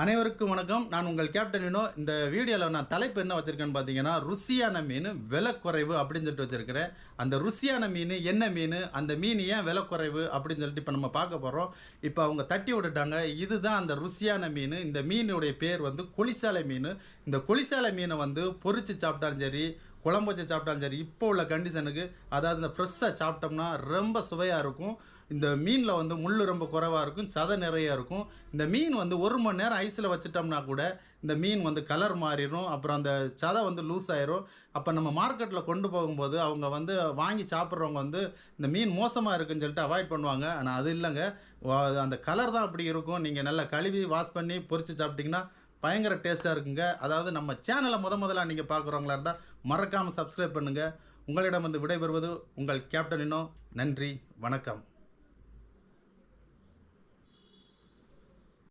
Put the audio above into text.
அனைவருக்கும் வணக்கம். நான் உங்கள் கேப்டன் வினோ. இந்த வீடியோவில் நான் தலைப்பு என்ன வச்சுருக்கேன்னு பார்த்தீங்கன்னா, ருசியான மீன் விலை குறைவு அப்படின்னு சொல்லிட்டு வச்சுருக்கிறேன். அந்த ருசியான மீன் என்ன மீன், அந்த மீன் ஏன் விலை குறைவு அப்படின்னு சொல்லிட்டு இப்போ நம்ம பார்க்க போகிறோம். இப்போ அவங்க தட்டி விட்டுட்டாங்க. இதுதான் அந்த ருசியான மீன். இந்த மீனுடைய பேர் வந்து கொளிசாலை மீன். இந்த கொளிசாலை மீனை வந்து பொரிச்சு சாப்பிட்டாலும் சரி, குழம்பு வச்சு சாப்பிட்டாலும் சரி, இப்போ உள்ள கண்டிஷனுக்கு, அதாவது இந்த ஃப்ரெஷ்ஷாக சாப்பிட்டோம்னா ரொம்ப சுவையாக இருக்கும். இந்த மீனில் வந்து முள் ரொம்ப குறைவாக இருக்கும், சதை நிறைய இருக்கும். இந்த மீன் வந்து 1 மணி நேரம் ஐஸில் வச்சுட்டோம்னா கூட இந்த மீன் வந்து கலர் மாறிடும். அப்புறம் அந்த சதை வந்து லூஸ் ஆயிரும். அப்போ நம்ம மார்க்கெட்டில் கொண்டு போகும்போது அவங்க வந்து வாங்கி சாப்பிட்றவங்க வந்து இந்த மீன் மோசமாக இருக்குன்னு சொல்லிட்டு அவாய்ட் பண்ணுவாங்க. ஆனால் அது இல்லைங்க, அந்த கலர் தான் அப்படி இருக்கும். நீங்கள் நல்லா கழுவி வாஷ் பண்ணி பொரித்து சாப்பிட்டிங்கன்னா பயங்கர டேஸ்ட்டாக இருக்குங்க. அதாவது நம்ம சேனலை முதல்ல நீங்கள் பார்க்குறவங்களா இருந்தால் மறக்காமல் சப்ஸ்கிரைப் பண்ணுங்கள். உங்களிடம் வந்து விடைபெறுவது உங்கள் கேப்டன் வினோ. நன்றி, வணக்கம்.